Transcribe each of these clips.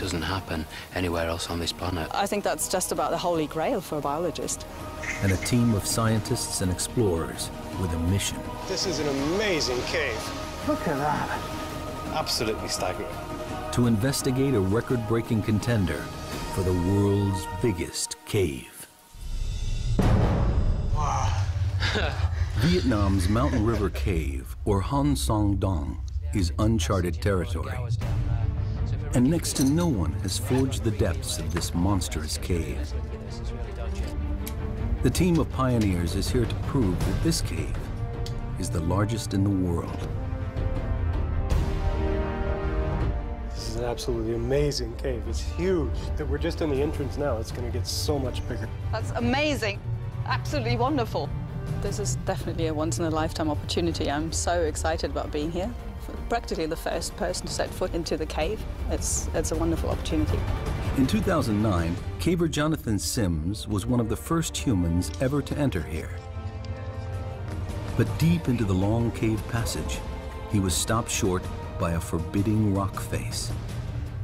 doesn't happen anywhere else on this planet. I think that's just about the holy grail for a biologist. And a team of scientists and explorers with a mission. This is an amazing cave. Look at that. Absolutely staggering. To investigate a record-breaking contender for the world's biggest cave. Wow. Vietnam's Mountain River Cave, or Han Song Doong, is uncharted territory. And next to no one has forged the depths of this monstrous cave. The team of pioneers is here to prove that this cave is the largest in the world. This is an absolutely amazing cave. It's huge. We're just in the entrance now. It's going to get so much bigger. That's amazing. Absolutely wonderful. This is definitely a once-in-a-lifetime opportunity. I'm so excited about being here. Practically the first person to set foot into the cave. It's a wonderful opportunity. In 2009, caver Jonathan Sims was one of the first humans ever to enter here. But deep into the long cave passage, he was stopped short by a forbidding rock face.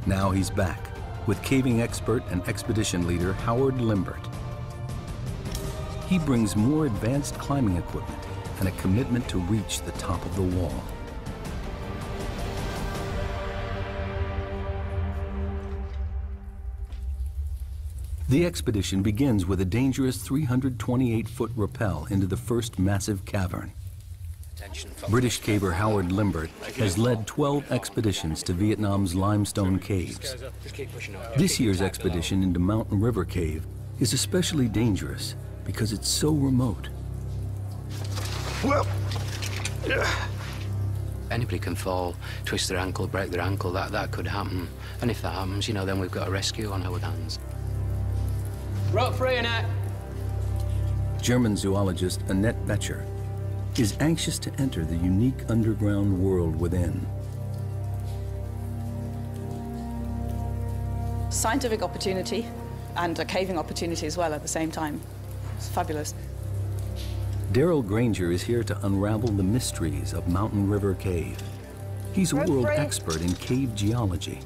Now he's back with caving expert and expedition leader Howard Limbert. He brings more advanced climbing equipment and a commitment to reach the top of the wall. The expedition begins with a dangerous 328-foot rappel into the first massive cavern. British caver Howard Limbert has led 12 expeditions to Vietnam's limestone caves. This year's expedition into Mountain River Cave is especially dangerous because it's so remote. Anybody can fall, twist their ankle, break their ankle, that could happen. And if that happens, you know, then we've got a rescue on our hands. Rope free, Annette. German zoologist Annette Becher is anxious to enter the unique underground world within. Scientific opportunity and a caving opportunity as well at the same time. It's fabulous. Daryl Granger is here to unravel the mysteries of Mountain River Cave. He's a world expert in cave geology.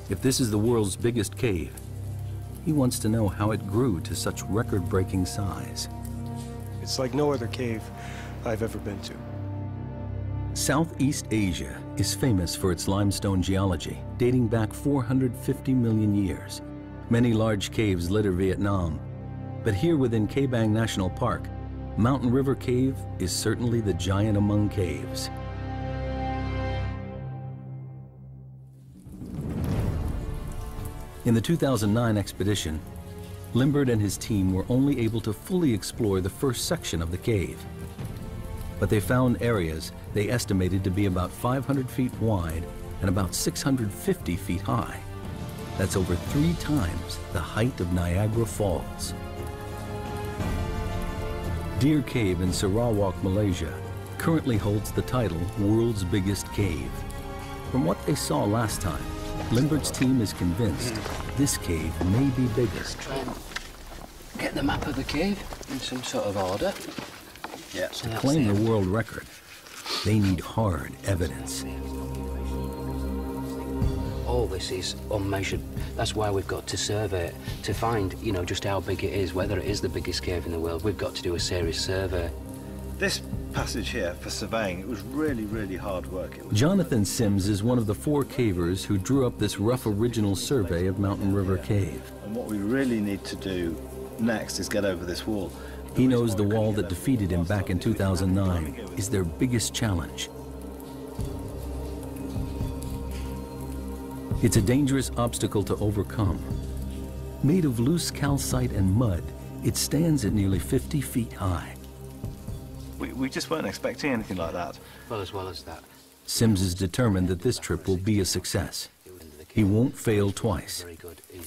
If this is the world's biggest cave, he wants to know how it grew to such record-breaking size. It's like no other cave I've ever been to. Southeast Asia is famous for its limestone geology, dating back 450 million years. Many large caves litter Vietnam, but here within Ca Bang National Park, Mountain River Cave is certainly the giant among caves. In the 2009 expedition, Limbert and his team were only able to fully explore the first section of the cave. But they found areas they estimated to be about 500 feet wide and about 650 feet high. That's over 3 times the height of Niagara Falls. Deer Cave in Sarawak, Malaysia, currently holds the title World's Biggest Cave. From what they saw last time, Limbert's team is convinced this cave may be bigger. Let's try and get the map of the cave in some sort of order. Yeah. To claim the world record, they need hard evidence. All this is unmeasured. That's why we've got to survey it, to find, you know, just how big it is, whether it is the biggest cave in the world. We've got to do a serious survey. This passage here for surveying, it was really, really hard work. Jonathan Sims is one of the 4 cavers who drew up this rough original survey of Mountain River Cave. And what we really need to do next is get over this wall. He knows the wall that defeated him back in 2009 is their biggest challenge. It's a dangerous obstacle to overcome. Made of loose calcite and mud, it stands at nearly 50 feet high. We just weren't expecting anything like that. Well as that. Sims is determined that this trip will be a success. He won't fail twice.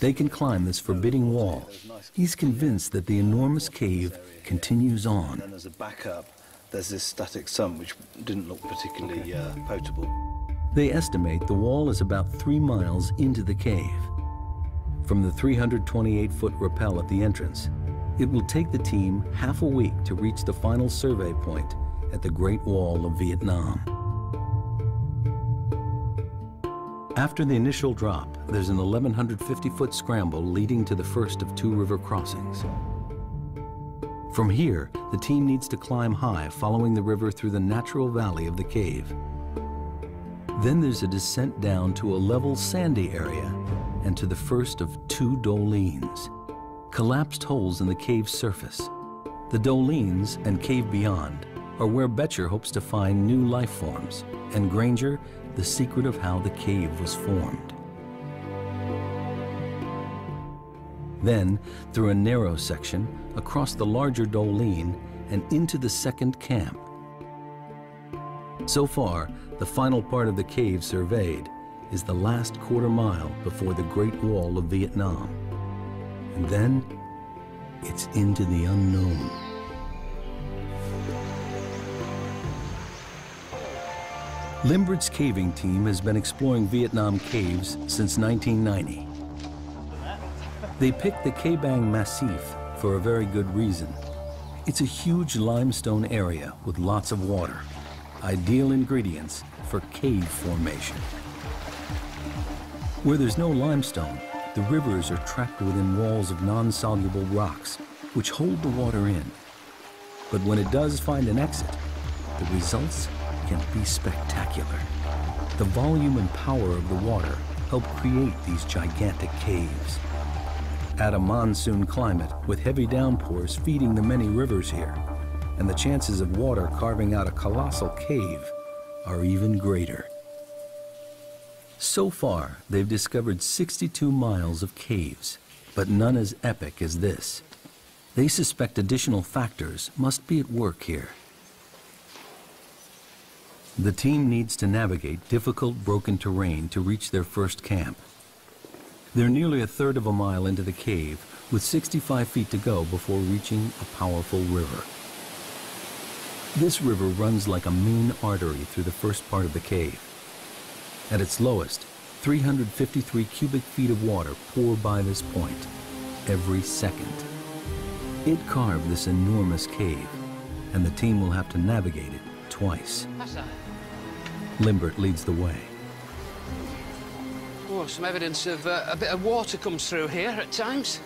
They can climb this forbidding wall. He's convinced that the enormous cave continues on. And as a backup, there's this static sump which didn't look particularly potable. They estimate the wall is about 3 miles into the cave. From the 328-foot rappel at the entrance, it will take the team half a week to reach the final survey point at the Great Wall of Vietnam. After the initial drop, there's an 1,150-foot scramble leading to the first of 2 river crossings. From here, the team needs to climb high, following the river through the natural valley of the cave. Then there's a descent down to a level sandy area and to the first of 2 dolines, collapsed holes in the cave's surface. The dolines and cave beyond are where Betcher hopes to find new life forms, and Granger, the secret of how the cave was formed. Then, through a narrow section, across the larger doline, and into the second camp. So far, the final part of the cave surveyed is the last quarter mile before the Great Wall of Vietnam. And then, it's into the unknown. Limbert's caving team has been exploring Vietnam caves since 1990. They picked the Ca Bang Massif for a very good reason. It's a huge limestone area with lots of water, ideal ingredients for cave formation. Where there's no limestone, the rivers are trapped within walls of non-soluble rocks, which hold the water in. But when it does find an exit, the results can be spectacular. The volume and power of the water help create these gigantic caves. Add a monsoon climate with heavy downpours feeding the many rivers here, and the chances of water carving out a colossal cave are even greater. So far, they've discovered 62 miles of caves, but none as epic as this. They suspect additional factors must be at work here. The team needs to navigate difficult, broken terrain to reach their first camp. They're nearly a third of a mile into the cave, with 65 feet to go before reaching a powerful river. This river runs like a main artery through the first part of the cave. At its lowest, 353 cubic feet of water pour by this point every second. It carved this enormous cave, and the team will have to navigate it twice. Limbert leads the way. Oh, some evidence of a bit of water comes through here at times.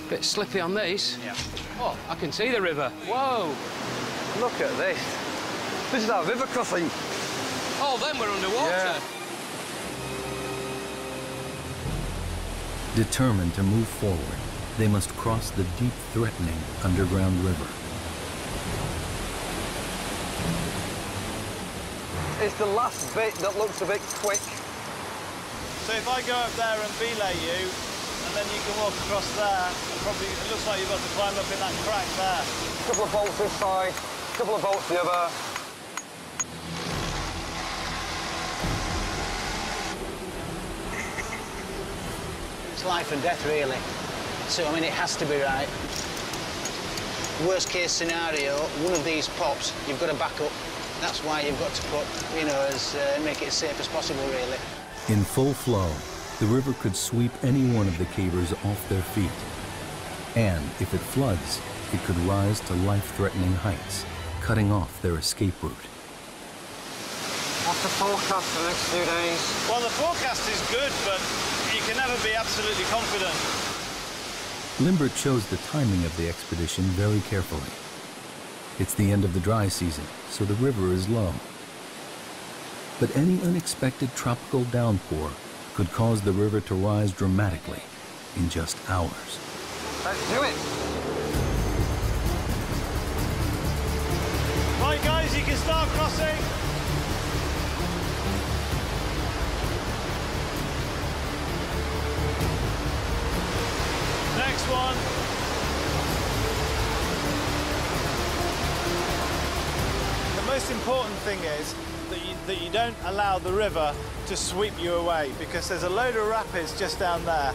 Bit slippy on these. Yeah. Oh, I can see the river. Whoa! Look at this. This is our river crossing. Oh, then we're underwater. Yeah. Determined to move forward, they must cross the deep, threatening underground river. It's the last bit that looks a bit quick. So if I go up there and belay you, and then you can walk across there, and probably it looks like you've got to climb up in that crack there. A couple of bolts this side, a couple of bolts the other. It's life and death, really. So, I mean, it has to be right. Worst case scenario, one of these pops, you've got to back up. That's why you've got to put, you know, make it as safe as possible, really. In full flow, the river could sweep any one of the cavers off their feet. And if it floods, it could rise to life-threatening heights, cutting off their escape route. What's the forecast for the next few days? Well, the forecast is good, but you can never be absolutely confident. Limbert chose the timing of the expedition very carefully. It's the end of the dry season, so the river is low. But any unexpected tropical downpour could cause the river to rise dramatically in just hours. Let's do it! Right, guys, you can start crossing. Next one. The most important thing is that you don't allow the river to sweep you away, because there's a load of rapids just down there,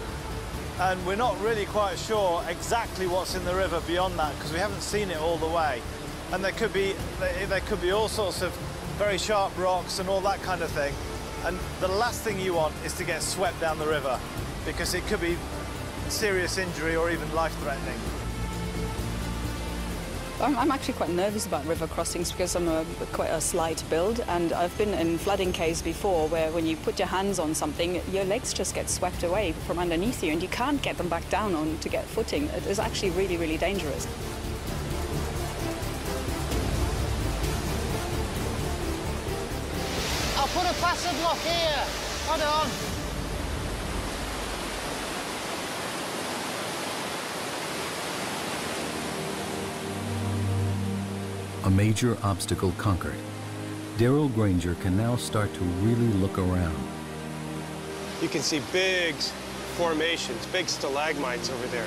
and we're not really quite sure exactly what's in the river beyond that, because we haven't seen it all the way. And there could be all sorts of very sharp rocks and all that kind of thing. And the last thing you want is to get swept down the river, because it could be serious injury or even life-threatening. I'm actually quite nervous about river crossings because I'm quite a slight build, and I've been in flooding caves before where when you put your hands on something, your legs just get swept away from underneath you and you can't get them back down on to get footing. It is actually really, really dangerous. I'll put a passage lock here. Hold on. A major obstacle conquered. Daryl Granger can now start to really look around. You can see big formations, big stalagmites over there.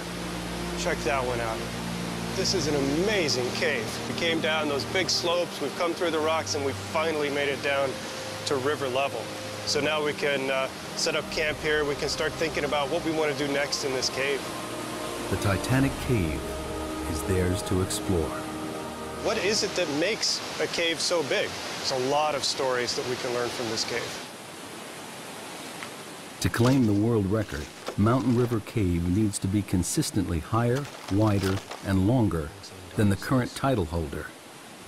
Check that one out. This is an amazing cave. We came down those big slopes, we've come through the rocks, and we finally made it down to river level. So now we can set up camp here. We can start thinking about what we want to do next in this cave. The Titanic cave is theirs to explore. What is it that makes a cave so big? There's a lot of stories that we can learn from this cave. To claim the world record, Mountain River Cave needs to be consistently higher, wider, and longer than the current title holder,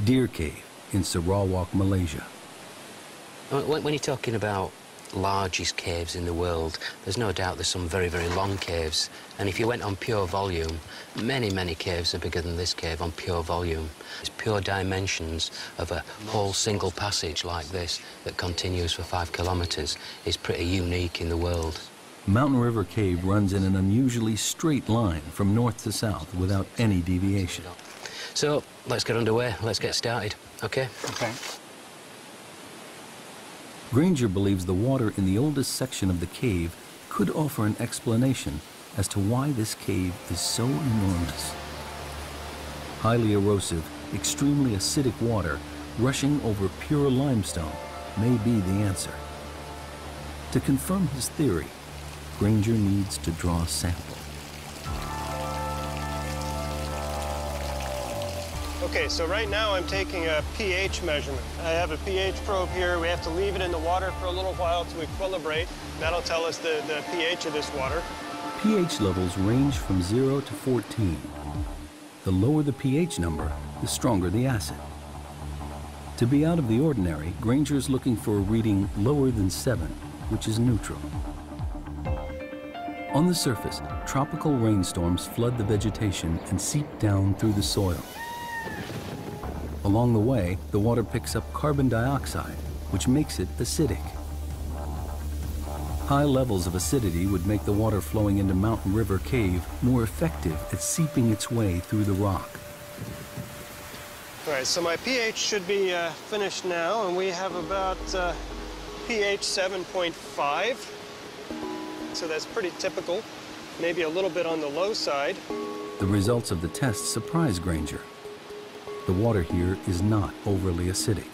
Deer Cave in Sarawak, Malaysia. When you're talking about largest caves in the world, there's no doubt there's some very, very long caves. And if you went on pure volume, many, many caves are bigger than this cave on pure volume. It's pure dimensions of a whole single passage like this that continues for 5 kilometers is pretty unique in the world. Mountain River Cave runs in an unusually straight line from north to south without any deviation. So let's get underway. Let's get started. Okay? Okay. Granger believes the water in the oldest section of the cave could offer an explanation as to why this cave is so enormous. Highly erosive, extremely acidic water rushing over pure limestone may be the answer. To confirm his theory, Granger needs to draw a sample. Okay, so right now I'm taking a pH measurement. I have a pH probe here. We have to leave it in the water for a little while to equilibrate. That'll tell us the pH of this water. pH levels range from 0 to 14. The lower the pH number, the stronger the acid. To be out of the ordinary, Granger is looking for a reading lower than 7, which is neutral. On the surface, tropical rainstorms flood the vegetation and seep down through the soil. Along the way, the water picks up carbon dioxide, which makes it acidic. High levels of acidity would make the water flowing into Mountain River Cave more effective at seeping its way through the rock. All right, so my pH should be finished now, and we have about pH 7.5. So that's pretty typical, maybe a little bit on the low side. The results of the test surprise Granger. The water here is not overly acidic.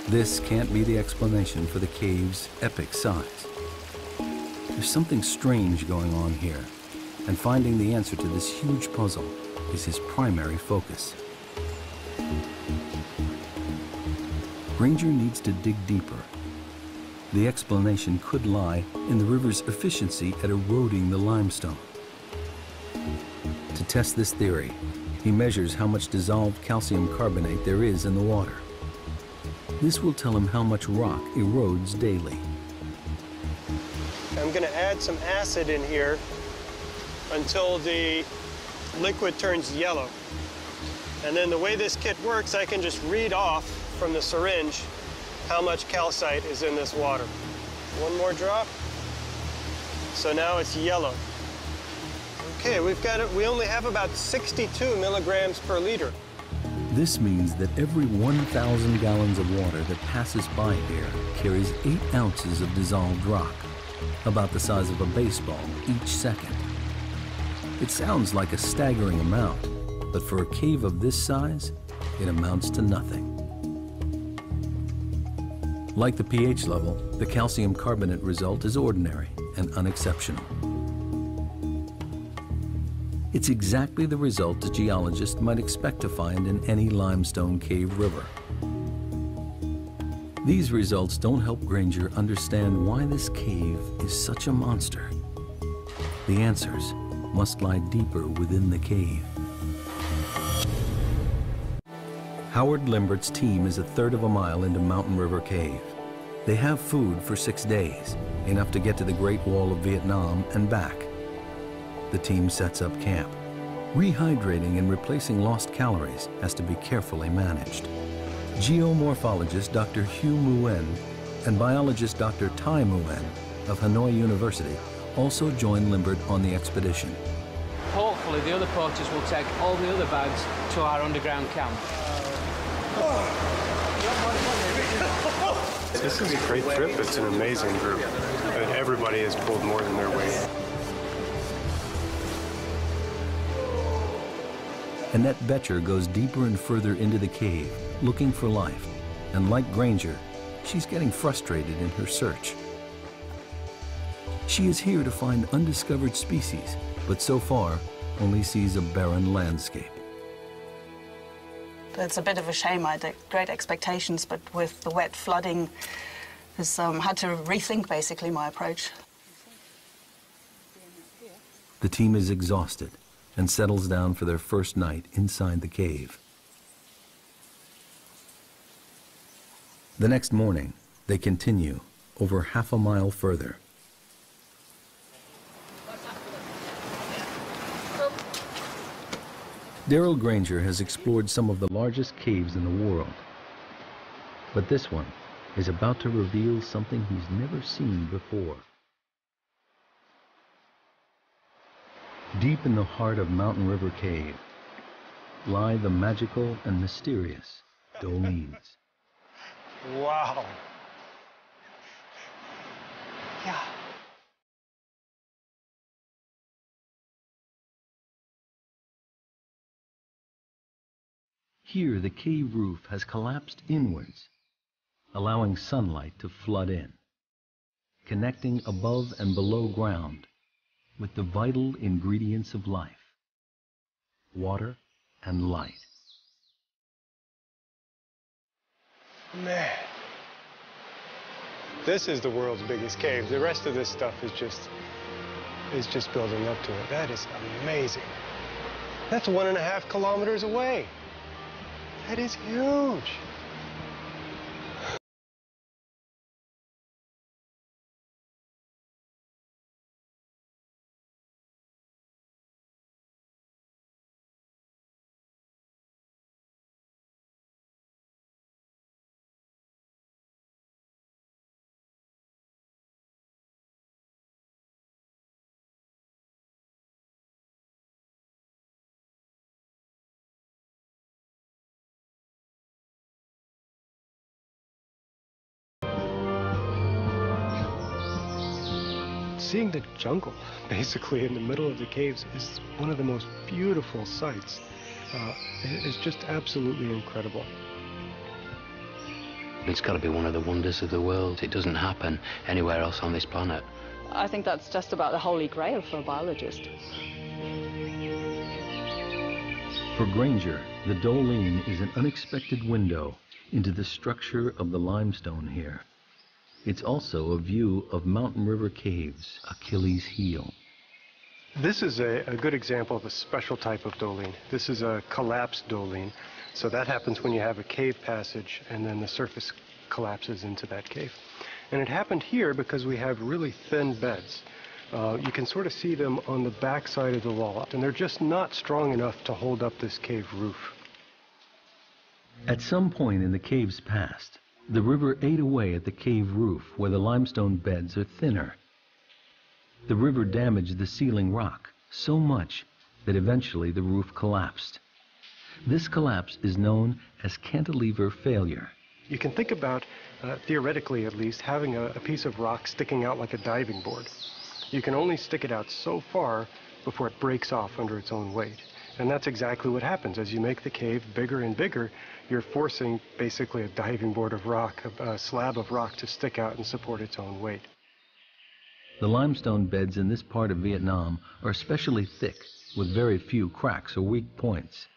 This can't be the explanation for the cave's epic size. There's something strange going on here, and finding the answer to this huge puzzle is his primary focus. Granger needs to dig deeper. The explanation could lie in the river's efficiency at eroding the limestone. To test this theory, he measures how much dissolved calcium carbonate there is in the water. This will tell him how much rock erodes daily. I'm going to add some acid in here until the liquid turns yellow. And then the way this kit works, I can just read off from the syringe how much calcite is in this water. One more drop. So now it's yellow. Okay, we've got it. We only have about 62 milligrams per liter. This means that every 1,000 gallons of water that passes by here carries 8 ounces of dissolved rock, about the size of a baseball each second. It sounds like a staggering amount, but for a cave of this size, it amounts to nothing. Like the pH level, the calcium carbonate result is ordinary and unexceptional. It's exactly the result a geologist might expect to find in any limestone cave river. These results don't help Granger understand why this cave is such a monster. The answers must lie deeper within the cave. Howard Limbert's team is a third of a mile into Mountain River Cave. They have food for 6 days, enough to get to the Great Wall of Vietnam and back. The team sets up camp. Rehydrating and replacing lost calories has to be carefully managed. Geomorphologist Dr. Hugh Nguyen and biologist Dr. Tai Nguyen of Hanoi University also join Limbert on the expedition. Hopefully the other poachers will take all the other bags to our underground camp. This is a great trip. It's an amazing group. And everybody has pulled more than their weight. Annette Betcher goes deeper and further into the cave, looking for life. And like Granger, she's getting frustrated in her search. She is here to find undiscovered species, but so far only sees a barren landscape. It's a bit of a shame. I had great expectations, but with the wet flooding, I had to rethink basically my approach. The team is exhausted and settles down for their first night inside the cave. The next morning, they continue over half a mile further. Daryl Granger has explored some of the largest caves in the world. But this one is about to reveal something he's never seen before. Deep in the heart of Mountain River Cave lie the magical and mysterious Doong. Wow. Yeah. Here, the cave roof has collapsed inwards, allowing sunlight to flood in, connecting above and below ground with the vital ingredients of life, water and light. Man, this is the world's biggest cave. The rest of this stuff is just building up to it. That is amazing. That's 1.5 kilometers away. That is huge. Seeing the jungle, basically, in the middle of the caves is one of the most beautiful sights. It's just absolutely incredible. It's got to be one of the wonders of the world. It doesn't happen anywhere else on this planet. I think that's just about the holy grail for a biologist. For Granger, the Doong is an unexpected window into the structure of the limestone here. It's also a view of Mountain River Cave's Achilles heel. This is a good example of a special type of Doong. This is a collapsed Doong. So that happens when you have a cave passage and then the surface collapses into that cave. And it happened here because we have really thin beds. You can sort of see them on the back side of the wall, and they're just not strong enough to hold up this cave roof. At some point in the cave's past, the river ate away at the cave roof where the limestone beds are thinner. The river damaged the ceiling rock so much that eventually the roof collapsed. This collapse is known as cantilever failure. You can think about, theoretically at least, having a piece of rock sticking out like a diving board. You can only stick it out so far before it breaks off under its own weight. And that's exactly what happens. As you make the cave bigger and bigger, you're forcing basically a diving board of rock, a slab of rock, to stick out and support its own weight. The limestone beds in this part of Vietnam are especially thick, with very few cracks or weak points.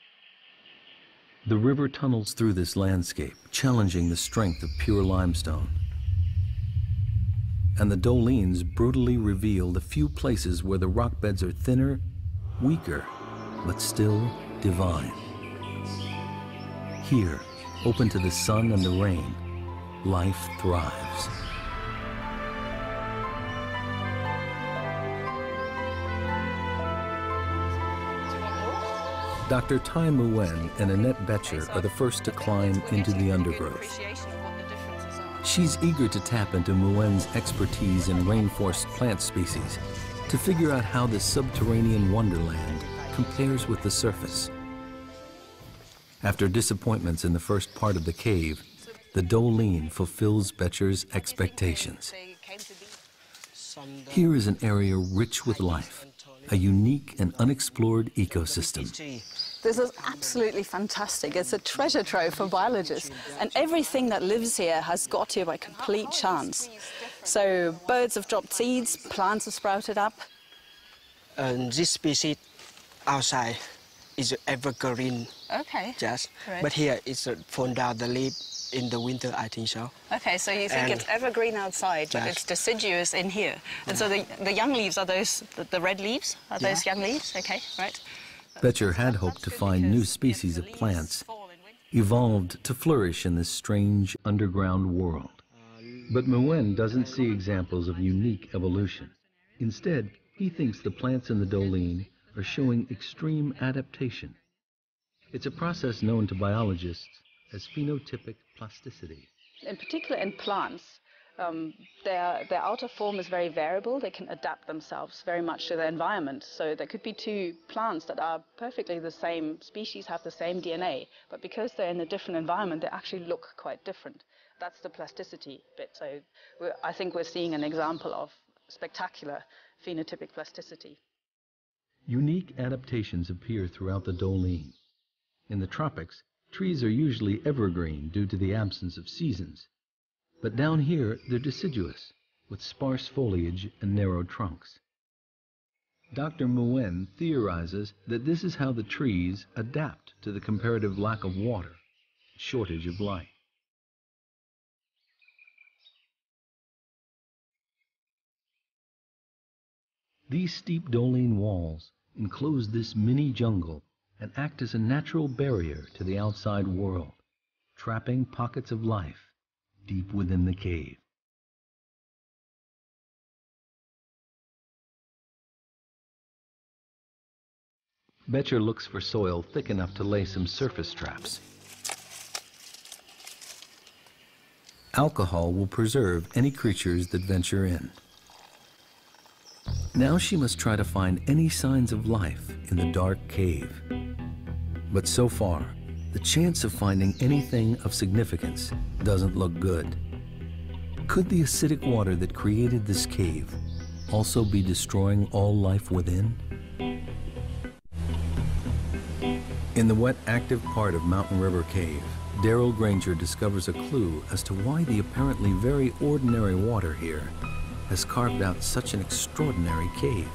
The river tunnels through this landscape, challenging the strength of pure limestone. And the Doong brutally reveal the few places where the rock beds are thinner, weaker, but still divine. Here, open to the sun and the rain, life thrives. Dr. Tai Nguyen and Annette Betcher are the first to climb into the undergrowth. She's eager to tap into Nguyen's expertise in rainforest plant species to figure out how this subterranean wonderland compares with the surface. After disappointments in the first part of the cave, the Doong fulfills Betcher's expectations. Here is an area rich with life, a unique and unexplored ecosystem. This is absolutely fantastic. It's a treasure trove for biologists. And everything that lives here has got here by complete chance. So birds have dropped seeds, plants have sprouted up. This species outside is evergreen. Okay. Yes. Right. But here it's fall down the leaf in the winter, I think so. Okay, so you think it's evergreen outside, but it's deciduous in here. And so the young leaves are those, the red leaves? Are those young leaves? Okay, right. Betcher had hoped to find new species of plants evolved to flourish in this strange underground world. But Nguyen doesn't see examples of unique evolution. Instead, he thinks the plants in the Doong are showing extreme adaptation. It's a process known to biologists as phenotypic plasticity. In particular in plants, their outer form is very variable. They can adapt themselves very much to their environment. So there could be two plants that are perfectly the same species, have the same DNA, but because they're in a different environment, they actually look quite different. That's the plasticity bit. So I think we're seeing an example of spectacular phenotypic plasticity. Unique adaptations appear throughout the Doong. In the tropics, trees are usually evergreen due to the absence of seasons. But down here, they're deciduous, with sparse foliage and narrow trunks. Dr. Nguyen theorizes that this is how the trees adapt to the comparative lack of water, shortage of light. These steep Doong walls enclose this mini jungle and act as a natural barrier to the outside world, trapping pockets of life deep within the cave. Betcher looks for soil thick enough to lay some surface traps. Alcohol will preserve any creatures that venture in. Now she must try to find any signs of life in the dark cave. But so far, the chance of finding anything of significance doesn't look good. Could the acidic water that created this cave also be destroying all life within? In the wet, active part of Mountain River Cave, Daryl Granger discovers a clue as to why the apparently very ordinary water here has carved out such an extraordinary cave.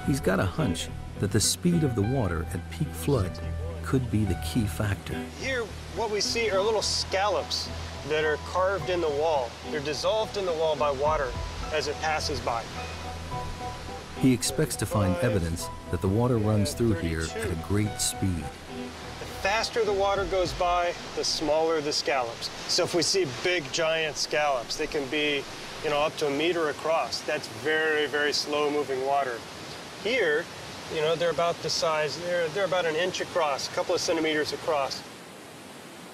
He's got a hunch that the speed of the water at peak flood could be the key factor. Here, what we see are little scallops that are carved in the wall. They're dissolved in the wall by water as it passes by. He expects to find evidence that the water runs through here at a great speed. The faster the water goes by, the smaller the scallops. So if we see big, giant scallops, they can be, up to 1 meter across. That's very, very slow-moving water. Here, they're about the size, they're about 1 inch across, a couple of centimeters across.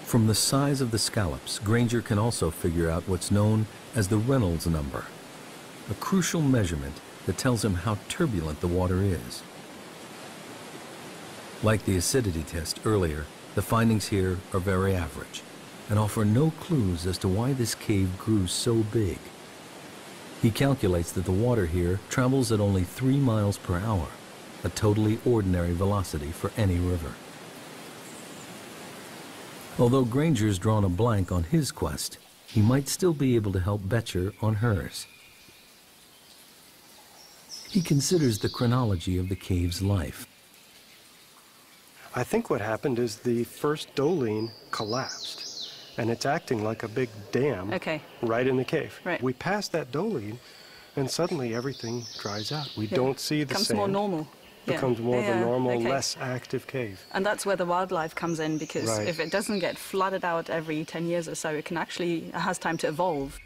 From the size of the scallops, Granger can also figure out what's known as the Reynolds number, a crucial measurement that tells him how turbulent the water is. Like the acidity test earlier, the findings here are very average and offer no clues as to why this cave grew so big. He calculates that the water here travels at only 3 miles per hour, a totally ordinary velocity for any river. Although Granger's drawn a blank on his quest, he might still be able to help Betcher on hers. He considers the chronology of the cave's life. I think what happened is the first Doong collapsed, and it's acting like a big dam right in the cave. Right. We pass that Doong, and suddenly everything dries out. We don't see the sand. Becomes more normal. becomes more of a normal, less active cave. And that's where the wildlife comes in, because Right. if it doesn't get flooded out every 10 years or so, it has time to evolve.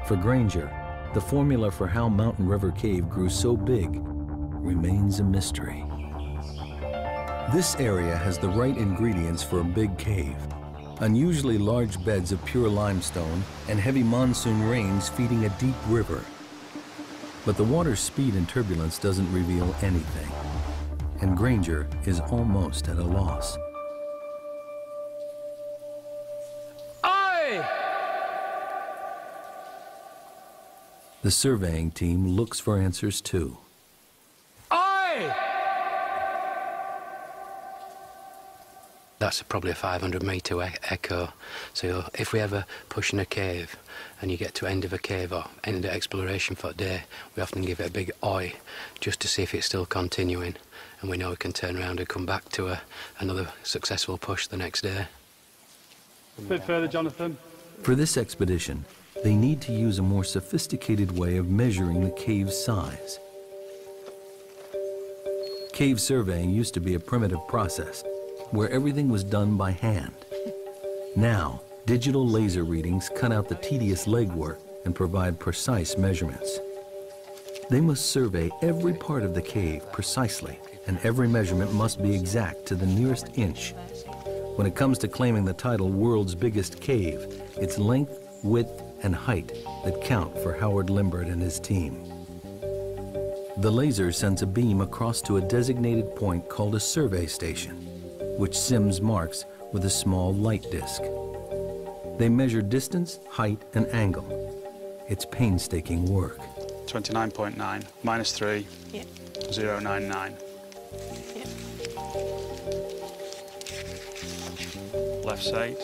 For Granger, the formula for how Mountain River Cave grew so big remains a mystery. This area has the right ingredients for a big cave. Unusually large beds of pure limestone and heavy monsoon rains feeding a deep river. But the water's speed and turbulence doesn't reveal anything, and Granger is almost at a loss. Aye! The surveying team looks for answers too. Aye! That's probably a 500-metre echo. So if we ever push in a cave and you get to end of a cave or end of exploration for a day, we often give it a big oi just to see if it's still continuing, and we know we can turn around and come back to another successful push the next day. A bit further, Jonathan. For this expedition, they need to use a more sophisticated way of measuring the cave's size. Cave surveying used to be a primitive process where everything was done by hand. Now, digital laser readings cut out the tedious legwork and provide precise measurements. They must survey every part of the cave precisely, and every measurement must be exact to the nearest inch. When it comes to claiming the title World's Biggest Cave, it's length, width, and height that count for Howard Limbert and his team. The laser sends a beam across to a designated point called a survey station, which Sims marks with a small light disc. They measure distance, height, and angle. It's painstaking work. 29.9 minus 3, 0.99. Left's 8.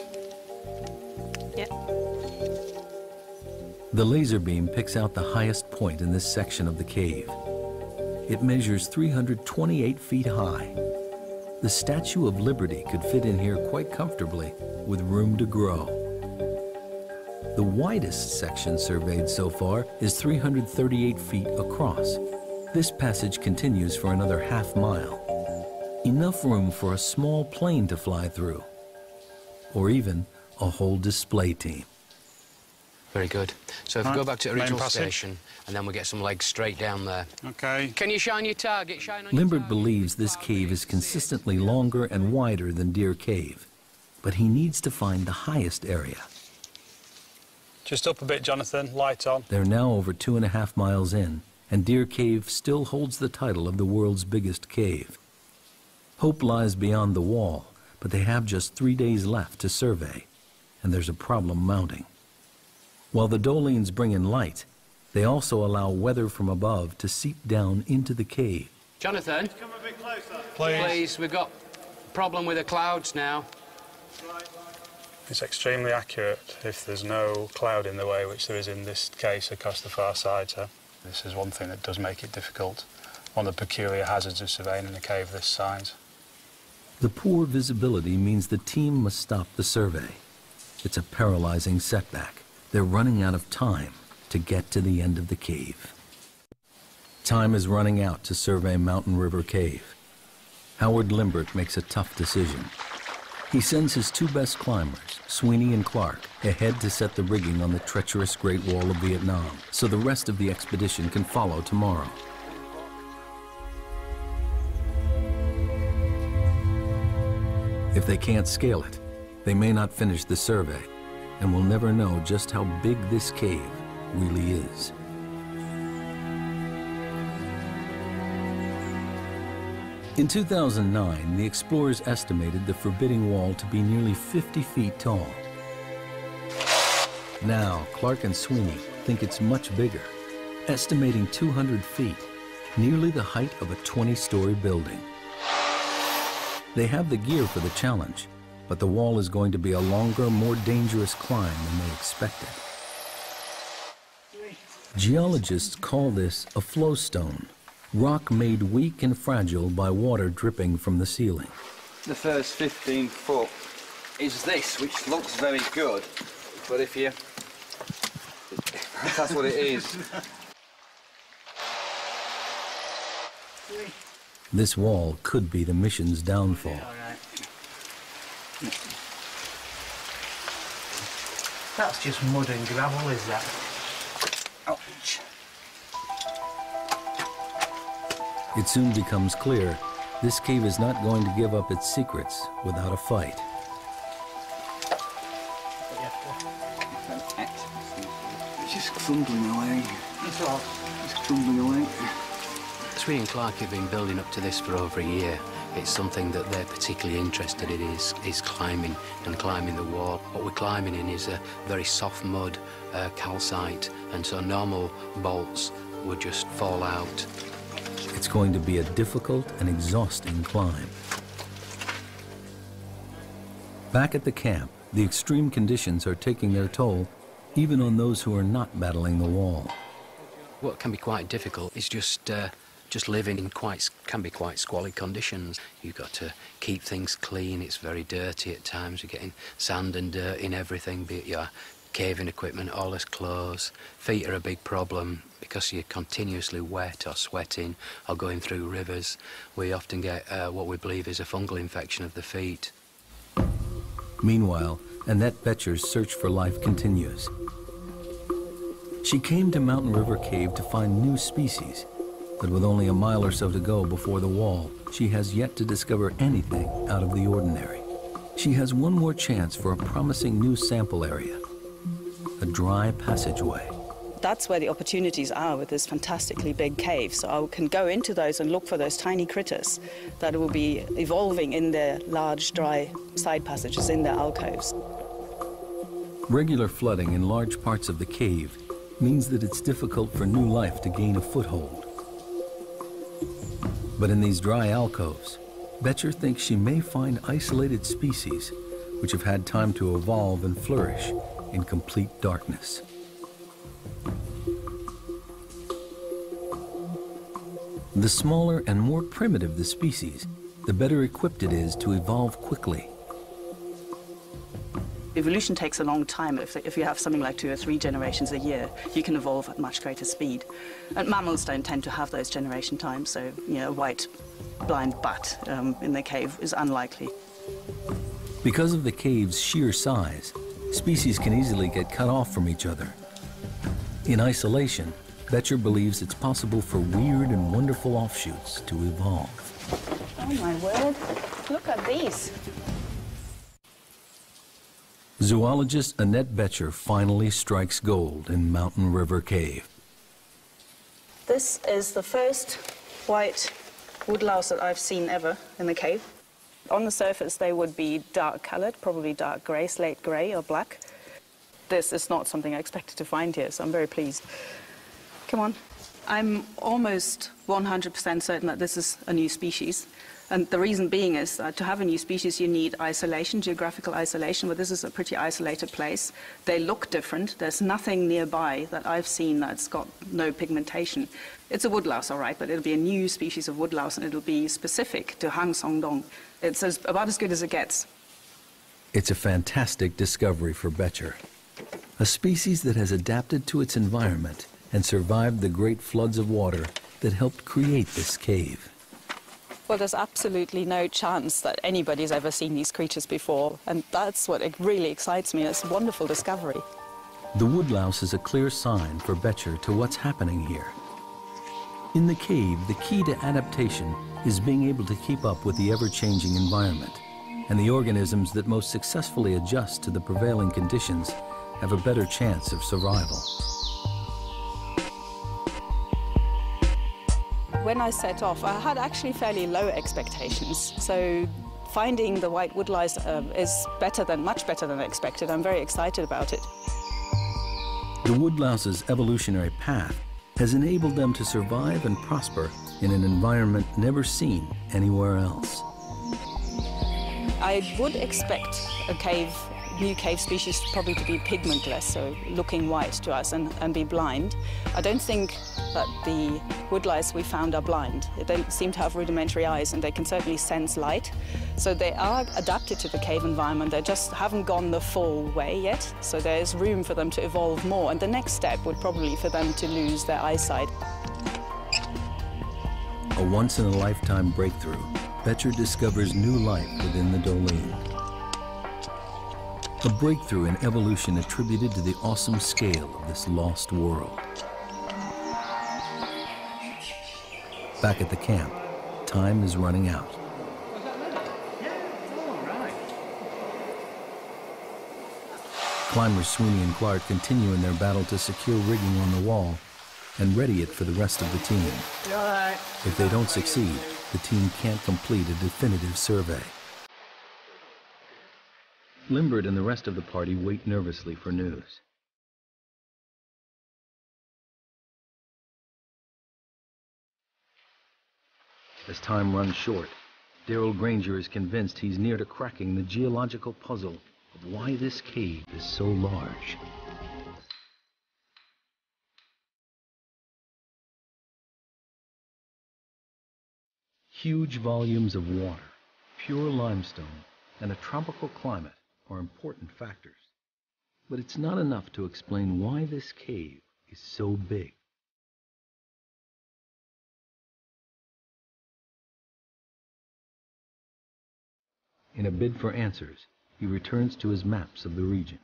The laser beam picks out the highest point in this section of the cave. It measures 328 feet high. The Statue of Liberty could fit in here quite comfortably, with room to grow. The widest section surveyed so far is 338 feet across. This passage continues for another half-mile. Enough room for a small plane to fly through, or even a whole display team. Very good. So if we go back to the original station, and then we get some legs straight down there. Okay. Can you shine your target? Shine on your Limbert target. believes this cave is consistently longer and wider than Deer Cave, but he needs to find the highest area. Just up a bit, Jonathan. Light on. They're now over 2.5 miles in, and Deer Cave still holds the title of the world's biggest cave. Hope lies beyond the wall, but they have just 3 days left to survey, and there's a problem mounting. While the Dolines bring in light, they also allow weather from above to seep down into the cave. Jonathan, Come a bit closer. please, we've got a problem with the clouds now. It's extremely accurate if there's no cloud in the way, which there is in this case across the far side. So this is one thing that does make it difficult. One of the peculiar hazards of surveying in a cave this size. The poor visibility means the team must stop the survey. It's a paralyzing setback. They're running out of time to get to the end of the cave. Time is running out to survey Mountain River Cave. Howard Limbert makes a tough decision. He sends his 2 best climbers, Sweeney and Clark, ahead to set the rigging on the treacherous Great Wall of Vietnam, so the rest of the expedition can follow tomorrow. If they can't scale it, they may not finish the survey, and we'll never know just how big this cave really is. In 2009, the explorers estimated the forbidding wall to be nearly 50 feet tall. Now, Clark and Sweeney think it's much bigger, estimating 200 feet, nearly the height of a 20-story building. They have the gear for the challenge, but the wall is going to be a longer, more dangerous climb than they expected. Geologists call this a flowstone, rock made weak and fragile by water dripping from the ceiling. The first 15 foot is this, which looks very good, but if you... that's what it is. This wall could be the mission's downfall. That's just mud and gravel, is that? Ouch. It soon becomes clear this cave is not going to give up its secrets without a fight. It's just crumbling away. It's all. It's crumbling away. Sweeney and Clark have been building up to this for over a year. It's something that they're particularly interested in is climbing and climbing the wall. What we're climbing in is a very soft mud, calcite, and so normal bolts would just fall out. It's going to be a difficult and exhausting climb. Back at the camp, the extreme conditions are taking their toll, even on those who are not battling the wall. What can be quite difficult is just living in can be quite squalid conditions. You've got to keep things clean. It's very dirty at times. You're getting sand and dirt in everything, be it your caving equipment, all this clothes. Feet are a big problem because you're continuously wet or sweating or going through rivers. We often get what we believe is a fungal infection of the feet. Meanwhile, Annette Boettcher's search for life continues. She came to Mountain River Cave to find new species, but with only a mile or so to go before the wall, she has yet to discover anything out of the ordinary. She has one more chance for a promising new sample area, a dry passageway. That's where the opportunities are with this fantastically big cave. So I can go into those and look for those tiny critters that will be evolving in their large, dry side passages in their alcoves. Regular flooding in large parts of the cave means that it's difficult for new life to gain a foothold. But in these dry alcoves, Boettcher thinks she may find isolated species which have had time to evolve and flourish in complete darkness. The smaller and more primitive the species, the better equipped it is to evolve quickly. Evolution takes a long time. If you have something like 2 or 3 generations a year, you can evolve at much greater speed. And mammals don't tend to have those generation times, so a white blind bat in the cave is unlikely. Because of the cave's sheer size, species can easily get cut off from each other. In isolation, Boettcher believes it's possible for weird and wonderful offshoots to evolve. Oh my word, look at these. Zoologist Annette Boettcher finally strikes gold in Mountain River Cave. This is the first white woodlouse that I've seen ever in the cave. On the surface they would be dark colored, probably dark gray, slate gray or black. This is not something I expected to find here, so I'm very pleased. Come on. I'm almost 100% certain that this is a new species. And the reason being is that to have a new species, you need isolation, geographical isolation, but this is a pretty isolated place. They look different. There's nothing nearby that I've seen that's got no pigmentation. It's a woodlouse, all right, but it'll be a new species of woodlouse, and it'll be specific to Hang Song Doong. It's about as good as it gets. It's a fantastic discovery for Boettcher. A species that has adapted to its environment and survived the great floods of water that helped create this cave. Well, there's absolutely no chance that anybody's ever seen these creatures before, and that's what really excites me. It's a wonderful discovery. The woodlouse is a clear sign for Boettcher to what's happening here. In the cave, the key to adaptation is being able to keep up with the ever-changing environment, and the organisms that most successfully adjust to the prevailing conditions have a better chance of survival. When I set off, I had actually fairly low expectations. So finding the white woodlouse is much better than I expected. I'm very excited about it. The woodlouse's evolutionary path has enabled them to survive and prosper in an environment never seen anywhere else. I would expect new cave species probably to be pigmentless, so looking white to us and be blind. I don't think that the woodlice we found are blind. They seem to have rudimentary eyes, and they can certainly sense light. So they are adapted to the cave environment. They just haven't gone the full way yet, so there's room for them to evolve more. And the next step would probably be for them to lose their eyesight. A once-in-a-lifetime breakthrough, Becher discovers new life within the Doong. A breakthrough in evolution attributed to the awesome scale of this lost world. Back at the camp, time is running out. Climbers Sweeney and Clark continue in their battle to secure rigging on the wall and ready it for the rest of the team. If they don't succeed, the team can't complete a definitive survey. Limbert and the rest of the party wait nervously for news. As time runs short, Darrell Granger is convinced he's near to cracking the geological puzzle of why this cave is so large. Huge volumes of water, pure limestone, and a tropical climate are important factors. But it's not enough to explain why this cave is so big. In a bid for answers, he returns to his maps of the region.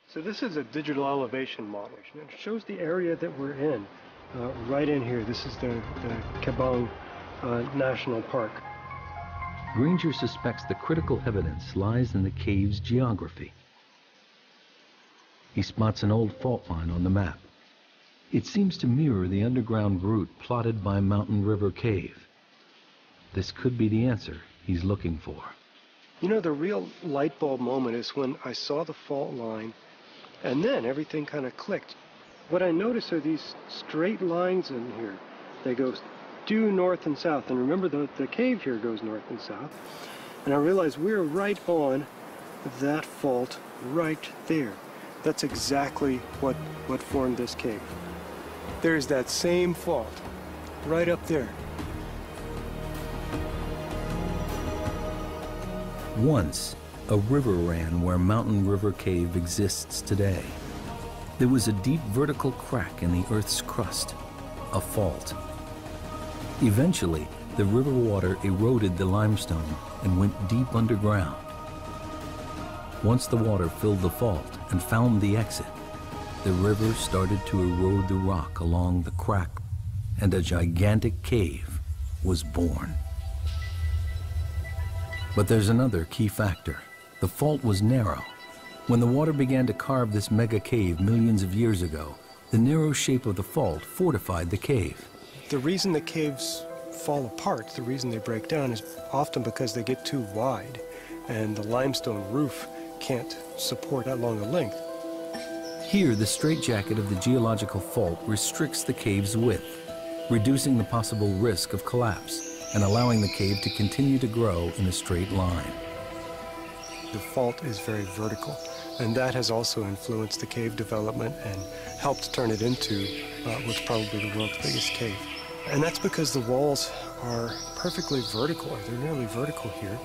So this is a digital elevation model. It shows the area that we're in, right in here. This is the Kabong National Park. Granger suspects the critical evidence lies in the cave's geography. He spots an old fault line on the map. It seems to mirror the underground route plotted by Mountain River Cave. This could be the answer he's looking for. You know, the real light bulb moment is when I saw the fault line, and then everything kind of clicked. What I noticed are these straight lines in here. They go due north and south, and remember the cave here goes north and south. And I realized we're right on that fault right there. That's exactly what formed this cave. There's that same fault right up there. Once, a river ran where Mountain River Cave exists today. There was a deep vertical crack in the Earth's crust, a fault. Eventually, the river water eroded the limestone and went deep underground. Once the water filled the fault and found the exit, the river started to erode the rock along the crack, and a gigantic cave was born. But there's another key factor. The fault was narrow. When the water began to carve this mega cave millions of years ago, the narrow shape of the fault fortified the cave. The reason the caves fall apart, the reason they break down, is often because they get too wide and the limestone roof can't support that long a length. Here, the straitjacket of the geological fault restricts the cave's width, reducing the possible risk of collapse and allowing the cave to continue to grow in a straight line. The fault is very vertical, and that has also influenced the cave development and helped turn it into what's probably the world's biggest cave. And that's because the walls are perfectly vertical. They're nearly vertical here.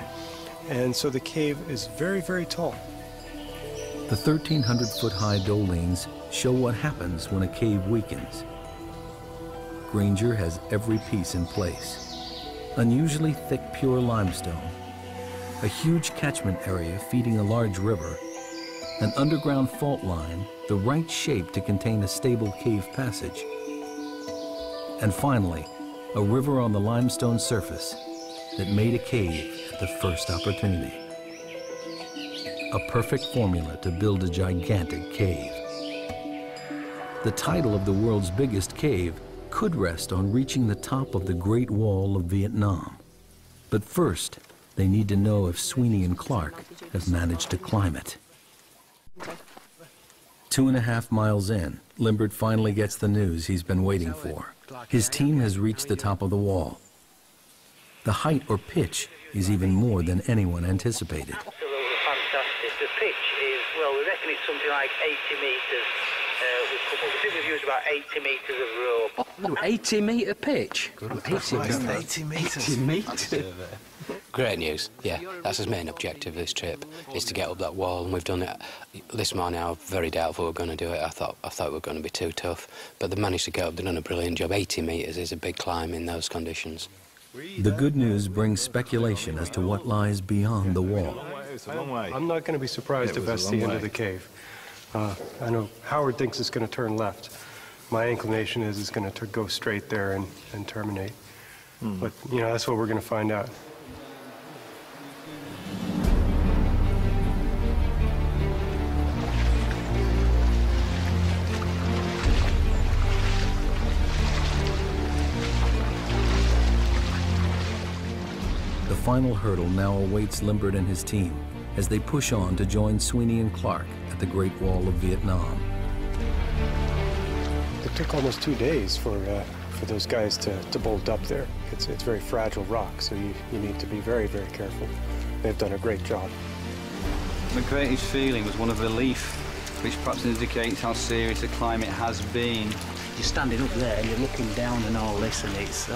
And so the cave is very, very tall. The 1,300-foot-high dolines show what happens when a cave weakens. Granger has every piece in place. Unusually thick pure limestone, a huge catchment area feeding a large river, an underground fault line, the right shape to contain a stable cave passage, and finally, a river on the limestone surface that made a cave at the first opportunity. A perfect formula to build a gigantic cave. The title of the world's biggest cave could rest on reaching the top of the Great Wall of Vietnam. But first, they need to know if Sweeney and Clark have managed to climb it. 2.5 miles in, Limbert finally gets the news he's been waiting for. His team has reached the top of the wall. The height or pitch is even more than anyone anticipated. Absolutely fantastic. The pitch is, well, we reckon it's something like 80 metres. We think we've used about 80 metres of rope. Oh, 80-metre pitch? 80 metres. 80 metres. Great news, yeah. That's his main objective of this trip, is to get up that wall, and we've done it. This morning I was very doubtful we were going to do it. I thought we were going to be too tough, but they managed to get up. They've done a brilliant job. 80 metres is a big climb in those conditions. The good news brings speculation as to what lies beyond the wall. I'm not going to be surprised if that's the end of the cave. I know Howard thinks it's going to turn left. My inclination is it's going to go straight there and terminate. But, you know, that's what we're going to find out. The final hurdle now awaits Limbert and his team as they push on to join Sweeney and Clark at the Great Wall of Vietnam. It took almost 2 days for those guys to bolt up there. It's very fragile rock, so you need to be very, very careful. They've done a great job. The greatest feeling was one of relief, which perhaps indicates how serious a climb it has been. You're standing up there and you're looking down and all this, and it's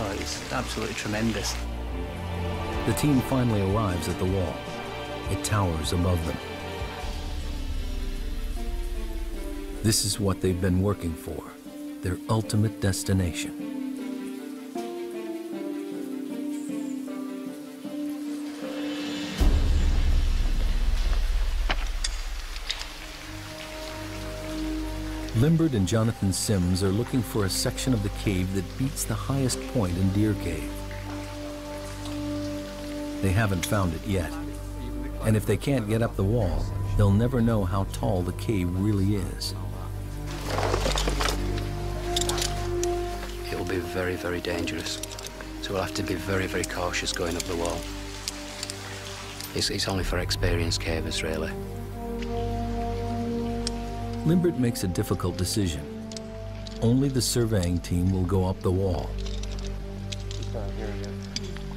absolutely tremendous. The team finally arrives at the wall. It towers above them. This is what they've been working for, their ultimate destination. Limbert and Jonathan Sims are looking for a section of the cave that beats the highest point in Deer Cave. They haven't found it yet. And if they can't get up the wall, they'll never know how tall the cave really is. It will be very, very dangerous. So we'll have to be very, very cautious going up the wall. It's only for experienced cavers, really. Limbert makes a difficult decision. Only the surveying team will go up the wall.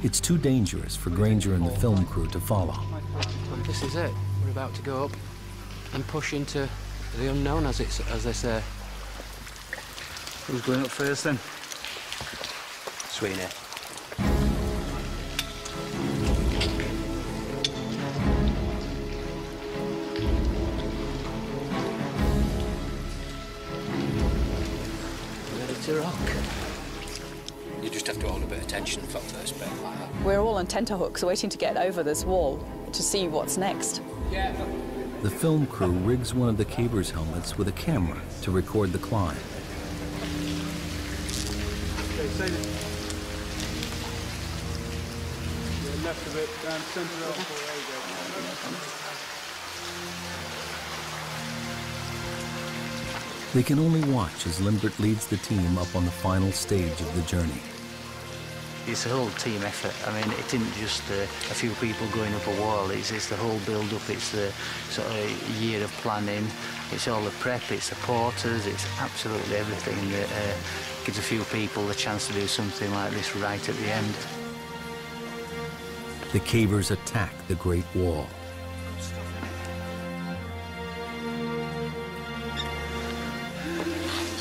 It's too dangerous for Granger and the film crew to follow. And this is it. We're about to go up and push into the unknown, as they say. Who's going up first, then? Sweeney. Ready to rock. You just have to hold a bit of tension for the first bit, like that. We're all on tenterhooks waiting to get over this wall to see what's next. Yeah. The film crew rigs one of the cavers' helmets with a camera to record the climb. Okay, left a bit, down centre of They can only watch as Limbert leads the team up on the final stage of the journey. It's a whole team effort. I mean, it isn't just a few people going up a wall. It's the whole build-up. It's the sort of year of planning. It's all the prep. It's the porters. It's absolutely everything that gives a few people the chance to do something like this right at the end. The cavers attack the Great Wall.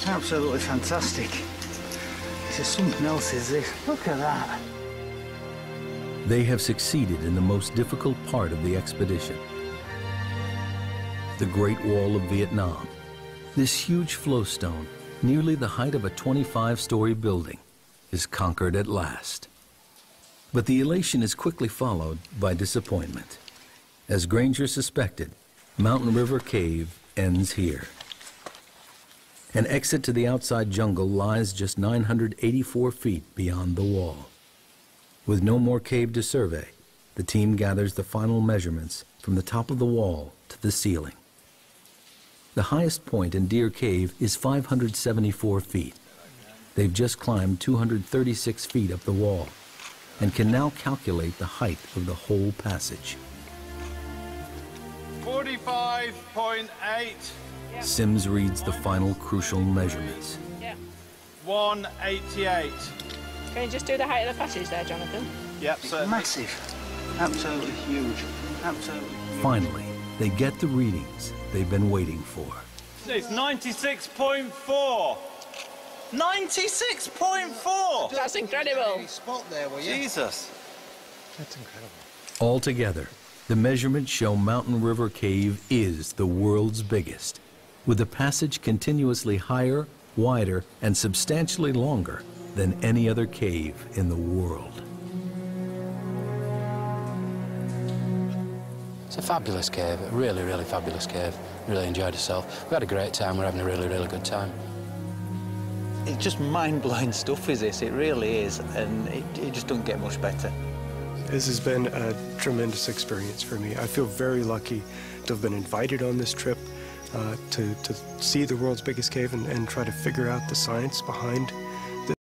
Absolutely fantastic. This is something else, is this? Look at that. They have succeeded in the most difficult part of the expedition. The Great Wall of Vietnam. This huge flowstone, nearly the height of a 25-story building, is conquered at last. But the elation is quickly followed by disappointment. As Granger suspected, Mountain River Cave ends here. An exit to the outside jungle lies just 984 feet beyond the wall. With no more cave to survey, the team gathers the final measurements from the top of the wall to the ceiling. The highest point in Deer Cave is 574 feet. They've just climbed 236 feet up the wall and can now calculate the height of the whole passage. 45.8. Sims reads the final crucial measurements. 188. Can you just do the height of the passage there, Jonathan? Yep, it's massive. Absolutely huge. Absolutely huge. Finally, they get the readings they've been waiting for. It's 96.4. 96.4! That's incredible. Spot there, were you? Jesus. That's incredible. Altogether, the measurements show Mountain River Cave is the world's biggest, with the passage continuously higher, wider, and substantially longer than any other cave in the world. It's a fabulous cave, a really, really fabulous cave. Really enjoyed ourselves. We had a great time, we're having a really, really good time. It's just mind-blowing stuff, is this? It really is, and it just doesn't get much better. This has been a tremendous experience for me. I feel very lucky to have been invited on this trip to see the world's biggest cave and try to figure out the science behind